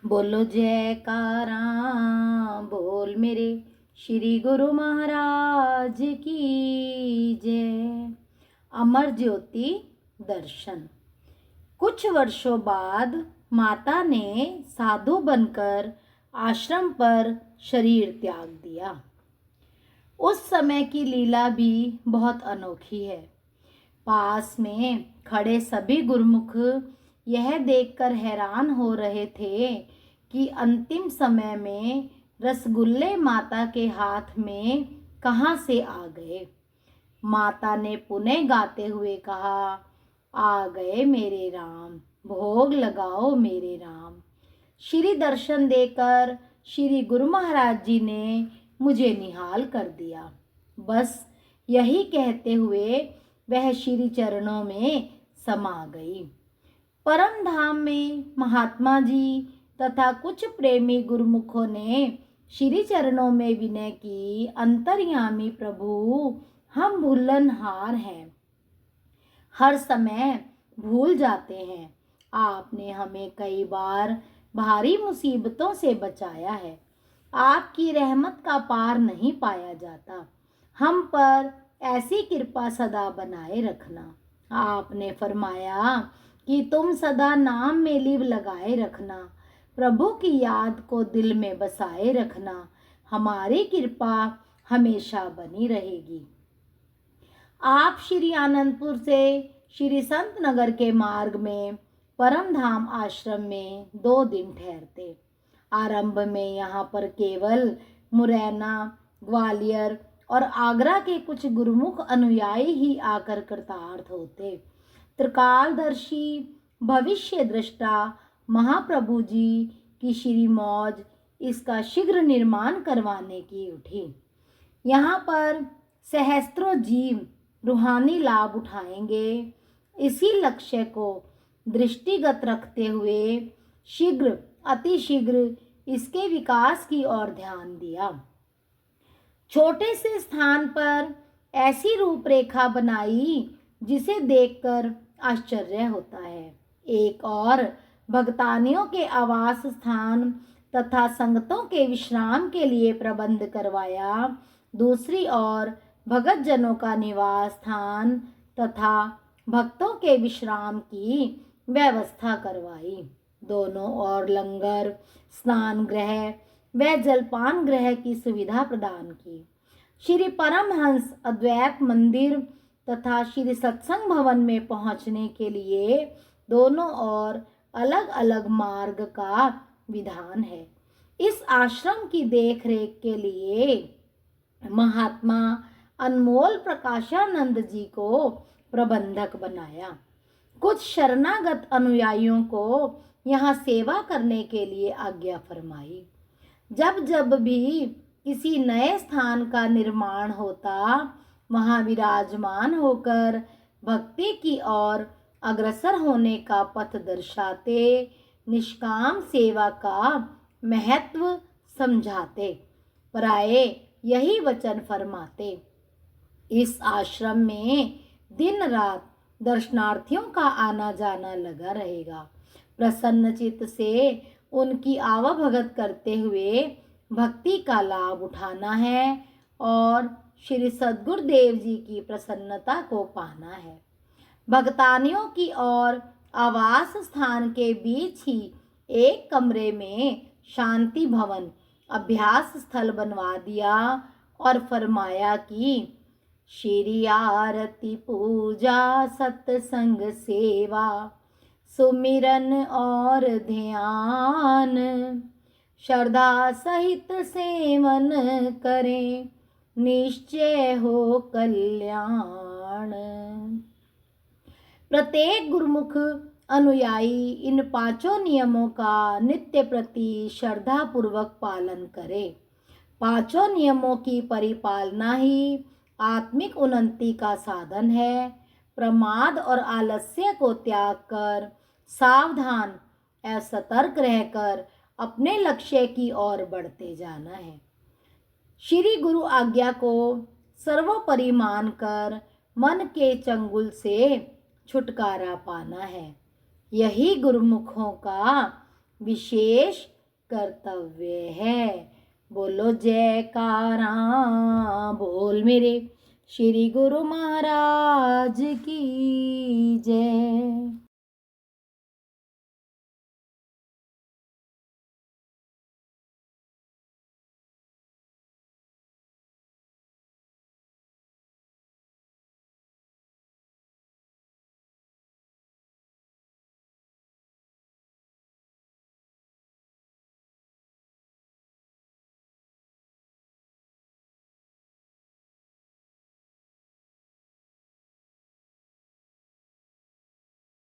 बोलो जयकारा बोल मेरे श्री गुरु महाराज की जय। अमर ज्योति दर्शन। कुछ वर्षों बाद माता ने साधु बनकर आश्रम पर शरीर त्याग दिया। उस समय की लीला भी बहुत अनोखी है। पास में खड़े सभी गुरुमुख यह देखकर हैरान हो रहे थे कि अंतिम समय में रसगुल्ले माता के हाथ में कहाँ से आ गए। माता ने पुनः गाते हुए कहा, आ गए मेरे राम, भोग लगाओ मेरे राम। श्री दर्शन देकर श्री गुरु महाराज जी ने मुझे निहाल कर दिया। बस यही कहते हुए वह श्री चरणों में समा गई। परम धाम में महात्मा जी तथा कुछ प्रेमी गुरुमुखों ने श्री चरणों में विनय की, अंतर्यामी प्रभु, हम भूलनहार हैं, हर समय भूल जाते हैं। आपने हमें कई बार भारी मुसीबतों से बचाया है। आपकी रहमत का पार नहीं पाया जाता। हम पर ऐसी कृपा सदा बनाए रखना। आपने फरमाया कि तुम सदा नाम में लिव लगाए रखना, प्रभु की याद को दिल में बसाए रखना। हमारी कृपा हमेशा बनी रहेगी। आप श्री आनंदपुर से श्री संत नगर के मार्ग में परम धाम आश्रम में 2 दिन ठहरते। आरंभ में यहाँ पर केवल मुरैना, ग्वालियर और आगरा के कुछ गुरुमुख अनुयायी ही आकर कृतार्थ होते। त्रिकालदर्शी भविष्य दृष्टा महाप्रभु जी की श्री मौज इसका शीघ्र निर्माण करवाने की उठी। यहाँ पर सहस्त्रों जीव रूहानी लाभ उठाएंगे। इसी लक्ष्य को दृष्टिगत रखते हुए शीघ्र अतिशीघ्र इसके विकास की ओर ध्यान दिया। छोटे से स्थान पर ऐसी रूपरेखा बनाई जिसे देखकर आश्चर्य होता है। एक और भक्तानियों के आवास स्थान तथा संगतों के विश्राम के लिए प्रबंध करवाया। दूसरी ओर भगत जनों का निवास स्थान तथा भक्तों के विश्राम की व्यवस्था करवाई। दोनों ओर लंगर, स्नान गृह व जलपान गृह की सुविधा प्रदान की। श्री परमहंस अद्वैत मंदिर तथा श्री सत्संग भवन में पहुंचने के लिए दोनों ओर अलग अलग मार्ग का विधान है। इस आश्रम की देखरेख के लिए महात्मा अनमोल प्रकाशानंद जी को प्रबंधक बनाया। कुछ शरणागत अनुयायियों को यहाँ सेवा करने के लिए आज्ञा फरमाई। जब जब भी किसी नए स्थान का निर्माण होता, वहाँ विराजमान होकर भक्ति की ओर अग्रसर होने का पथ दर्शाते, निष्काम सेवा का महत्व समझाते, पराये यही वचन फरमाते। इस आश्रम में दिन रात दर्शनार्थियों का आना जाना लगा रहेगा। प्रसन्न चित्त से उनकी आवभगत करते हुए भक्ति का लाभ उठाना है और श्री सद्गुरुदेव जी की प्रसन्नता को पाना है। भक्तानियों की ओर आवास स्थान के बीच ही एक कमरे में शांति भवन अभ्यास स्थल बनवा दिया और फरमाया कि श्री आरती पूजा सत्संग सेवा सुमिरन और ध्यान श्रद्धा सहित सेवन करें, निश्चय हो कल्याण। प्रत्येक गुरुमुख अनुयायी इन 5 नियमों का नित्य प्रति श्रद्धा पूर्वक पालन करे। 5 नियमों की परिपालना ही आत्मिक उन्नति का साधन है। प्रमाद और आलस्य को त्याग कर सावधान एवं सतर्क रहकर अपने लक्ष्य की ओर बढ़ते जाना है। श्री गुरु आज्ञा को सर्वोपरि मानकर मन के चंगुल से छुटकारा पाना है। यही गुरुमुखों का विशेष कर्तव्य है। बोलो जयकारा बोल मेरे श्री गुरु महाराज की जय।